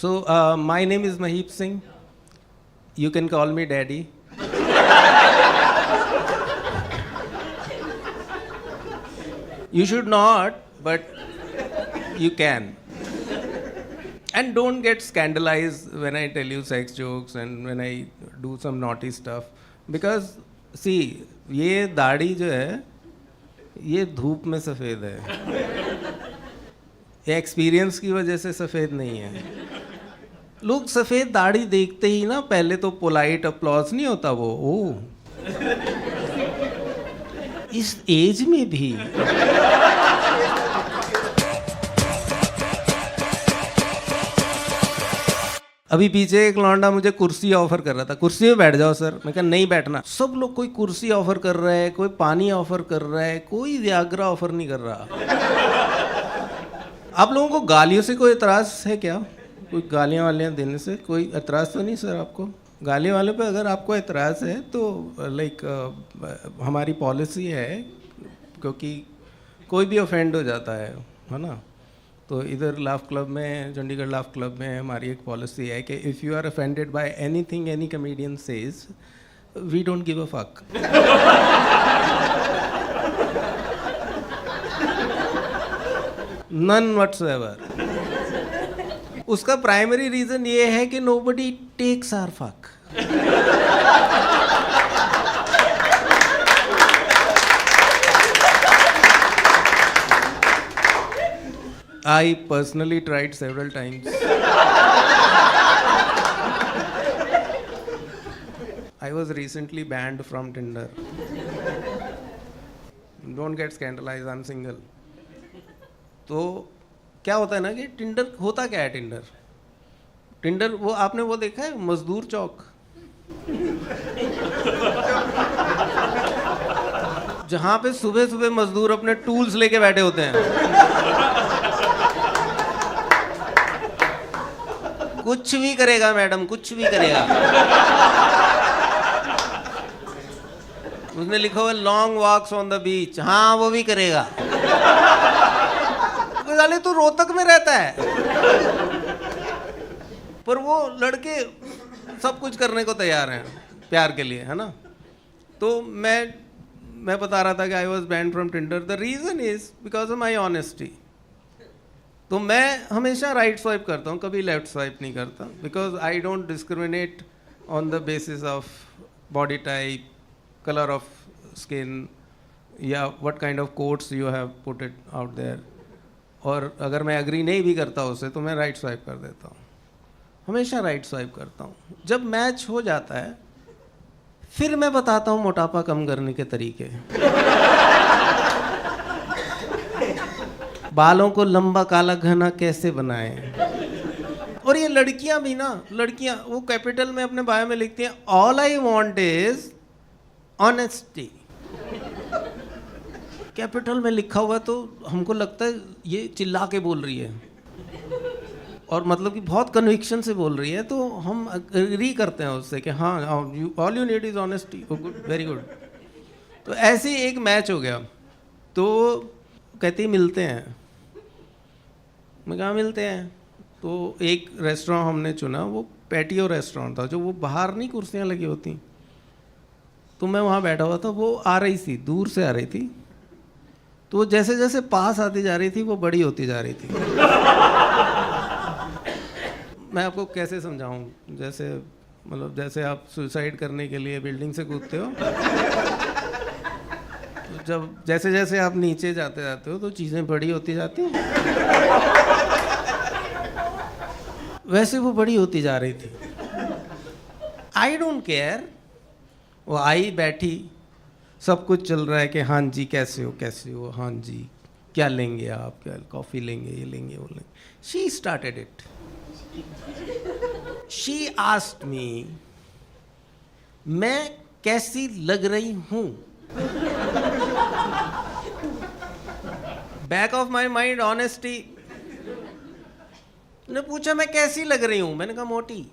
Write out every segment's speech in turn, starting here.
So, my name is Maheep Singh. You can call me Daddy. You should not, but you can. And don't get scandalized when I tell you sex jokes and when I do some naughty stuff. Because, see, ये दाढ़ी जो है, ये धूप में सफ़ेद है. ये एक्सपीरियंस की वजह से सफ़ेद नहीं है. लोग सफ़ेद दाढ़ी देखते ही ना पहले तो पोलाइट अप्लॉज नहीं होता वो. ओह, इस एज में भी. अभी पीछे एक लौंडा मुझे कुर्सी ऑफर कर रहा था, कुर्सी में बैठ जाओ सर. मैं कहा नहीं बैठना. सब लोग कोई कुर्सी ऑफर कर रहा है, कोई पानी ऑफर कर रहा है, कोई व्याग्रा ऑफर नहीं कर रहा. आप लोगों को गालियों से कोई एतराज़ है क्या? कोई गालियाँ वालियाँ देने से कोई एतराज़ तो नहीं सर आपको? गाली वाले पे अगर आपको एतराज़ है तो लाइक हमारी पॉलिसी है, क्योंकि कोई भी ऑफेंड हो जाता है ना. तो इधर लाफ क्लब में, चंडीगढ़ लाफ क्लब में हमारी एक पॉलिसी है कि if you are offended by anything any comedian says, we don't give a fuck. None whatsoever. उसका प्राइमरी रीज़न ये है कि nobody takes our fuck. I personally tried several times. I was recently banned from Tinder. Don't get scandalized, I'm single. तो क्या होता है ना कि टिंडर होता क्या है? टिंडर वो आपने वो देखा है मजदूर चौक, जहाँ पे सुबह सुबह मजदूर अपने टूल्स लेके बैठे होते हैं. कुछ भी करेगा मैडम, कुछ भी करेगा. उसने लिखा हुआ long walks on the beach. हाँ वो भी करेगा. साले तो रोहतक में रहता है, पर वो लड़के सब कुछ करने को तैयार हैं प्यार के लिए, है ना. तो मैं बता रहा था कि I was banned from Tinder. The reason is because of my honesty. तो मैं हमेशा राइट स्वाइप करता हूँ, कभी लेफ्ट स्वाइप नहीं करता. Because I don't discriminate on the basis of body type, colour of skin, या what kind of quotes you have put it out there. और अगर मैं एग्री नहीं भी करता उससे तो मैं राइट स्वाइप कर देता हूँ. हमेशा राइट स्वाइप करता हूँ. जब मैच हो जाता है फिर मैं बताता हूँ मोटापा कम करने के तरीके. बालों को लंबा काला घना कैसे बनाएं. और ये लड़कियां भी ना, लड़कियां वो कैपिटल में अपने बायो में लिखती हैं all I want is honesty. Capital में लिखा हुआ तो हमको लगता है ये चिल्ला के बोल रही है, और मतलब कि बहुत कन्विक्शन से बोल रही है, तो हम एग्री करते हैं उससे कि हाँ all you need is honesty. Good, very good. तो ऐसे ही एक मैच हो गया. तो कहती मिलते हैं. मैं कहा मिलते हैं. तो एक रेस्टोरेंट हमने चुना, वो पैटियो रेस्टोरेंट था, जो वो बाहर नहीं कुर्सियाँ लगी होती. तो मैं वहाँ बैठा हुआ था, वो आ रही थी, दूर से आ रही थी. तो जैसे जैसे पास आती जा रही थी वो बड़ी होती जा रही थी. मैं आपको कैसे समझाऊं, जैसे मतलब जैसे आप सुसाइड करने के लिए बिल्डिंग से कूदते हो, तो जब जैसे जैसे आप नीचे जाते जाते हो तो चीज़ें बड़ी होती जाती हैं. वैसे वो बड़ी होती जा रही थी. I don't care. वो आई बैठी, सब कुछ चल रहा है कि हाँ जी कैसे हो, हाँ जी क्या लेंगे आप, क्या कॉफ़ी लेंगे, ये लेंगे, वो लेंगे. She started it. She asked me मैं कैसी लग रही हूँ. Back of my mind honesty. ने पूछा मैं कैसी लग रही हूँ. मैंने कहा मोटी.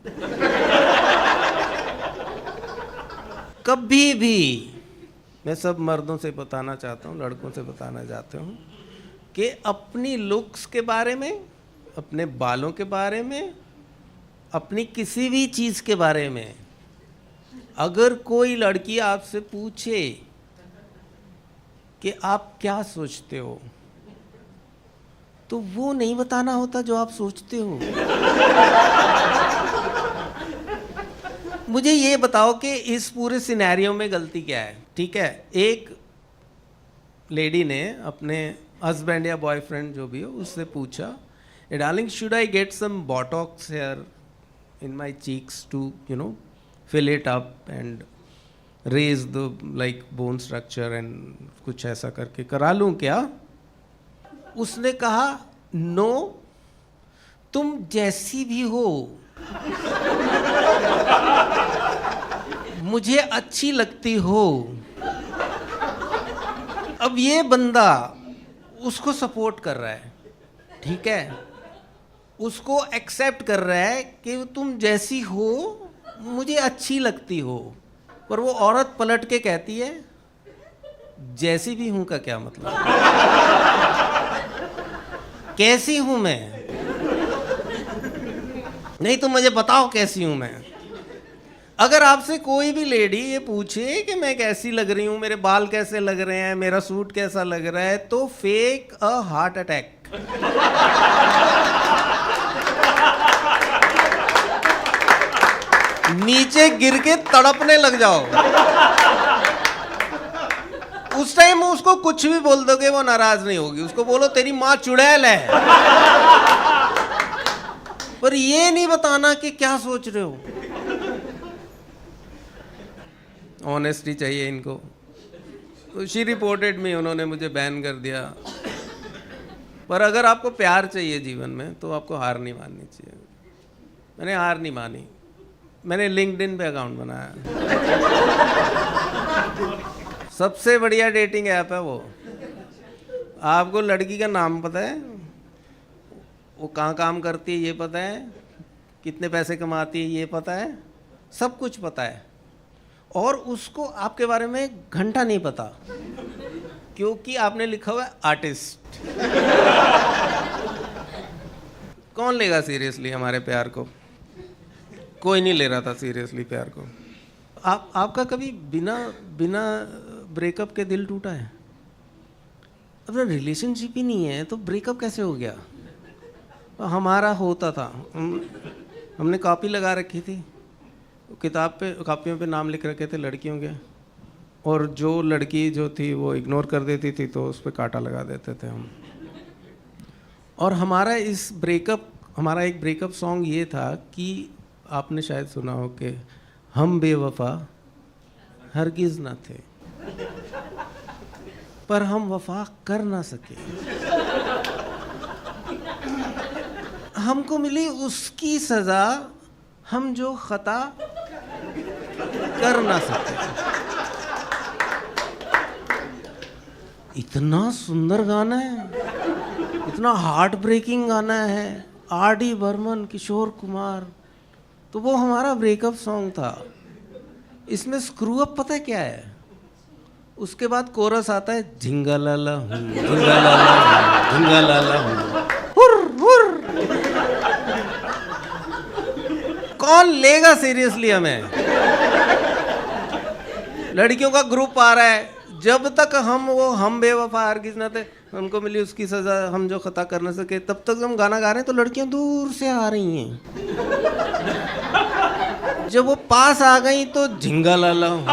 कभी भी मैं सब मर्दों से बताना चाहता हूँ, लड़कों से बताना चाहता हूँ कि अपनी लुक्स के बारे में, अपने बालों के बारे में अपनी किसी भी चीज़ के बारे में अगर कोई लड़की आपसे पूछे कि आप क्या सोचते हो, तो वो नहीं बताना होता जो आप सोचते हो। मुझे ये बताओ कि इस पूरे सिनेरियो में गलती क्या है। ठीक है, एक लेडी ने अपने हस्बैंड या बॉयफ्रेंड जो भी हो उससे पूछा, darling should I get some botox here in my cheeks to fill it up and raise the like bone structure and कुछ ऐसा करके करा लूं क्या? उसने कहा नो, तुम जैसी भी हो मुझे अच्छी लगती हो। अब ये बंदा उसको सपोर्ट कर रहा है, ठीक है, उसको एक्सेप्ट कर रहा है कि तुम जैसी हो मुझे अच्छी लगती हो, पर वो औरत पलट के कहती है जैसी भी हूं का क्या मतलब? कैसी हूं मैं? नहीं तो मुझे बताओ कैसी हूं मैं। अगर आपसे कोई भी लेडी ये पूछे कि मैं कैसी लग रही हूं, मेरे बाल कैसे लग रहे हैं, मेरा सूट कैसा लग रहा है, तो फेक अ हार्ट अटैक। नीचे गिर के तड़पने लग जाओ। उस टाइम उसको कुछ भी बोल दोगे वो नाराज नहीं होगी, उसको बोलो तेरी माँ चुड़ैल है, पर ये नहीं बताना कि क्या सोच रहे हो। ऑनेस्टी चाहिए इनको। तो शी रिपोर्टेड मी, उन्होंने मुझे बैन कर दिया। पर अगर आपको प्यार चाहिए जीवन में तो आपको हार नहीं माननी चाहिए। मैंने हार नहीं मानी, मैंने लिंक्डइन पे अकाउंट बनाया। सबसे बढ़िया डेटिंग ऐप है वो। आपको लड़की का नाम पता है, वो कहाँ काम करती है ये पता है, कितने पैसे कमाती है ये पता है, सब कुछ पता है, और उसको आपके बारे में घंटा नहीं पता, क्योंकि आपने लिखा हुआ है आर्टिस्ट। कौन लेगा सीरियसली हमारे प्यार को? कोई नहीं ले रहा था सीरियसली प्यार को। आपका कभी बिना ब्रेकअप के दिल टूटा है? अपना रिलेशनशिप ही नहीं है तो ब्रेकअप कैसे हो गया? हमारा होता था, हमने कॉपी लगा रखी थी, कॉपियों पे नाम लिख रखे थे लड़कियों के, और जो लड़की जो थी वो इग्नोर कर देती थी तो उस पर कांटा लगा देते थे हम। और हमारा एक ब्रेकअप सॉन्ग ये था कि आपने शायद सुना हो कि हम बेवफा हरगिज ना थे, पर हम वफा कर ना सके। हमको मिली उसकी सजा, हम जो खता कर ना सके। इतना सुंदर गाना है, इतना हार्ट ब्रेकिंग गाना है। R.D. बर्मन, किशोर कुमार, तो वो हमारा ब्रेकअप सॉन्ग था। इसमें स्क्रू अप पता है क्या है? उसके बाद कोरस आता है, झिंगा लाला हूँ, झिंगा लाला हूँ, झिंगा लाला हूँ, हुर हुर। कौन लेगा सीरियसली हमें? लड़कियों का ग्रुप आ रहा है, जब तक हम बेवफा हरगिज न थे, उनको मिली उसकी सजा, हम जो खता कर न सके, तब तक हम गाना गा रहे हैं तो लड़कियां दूर से आ रही हैं। जब वो पास आ गई तो झिंगा लाला हूँ,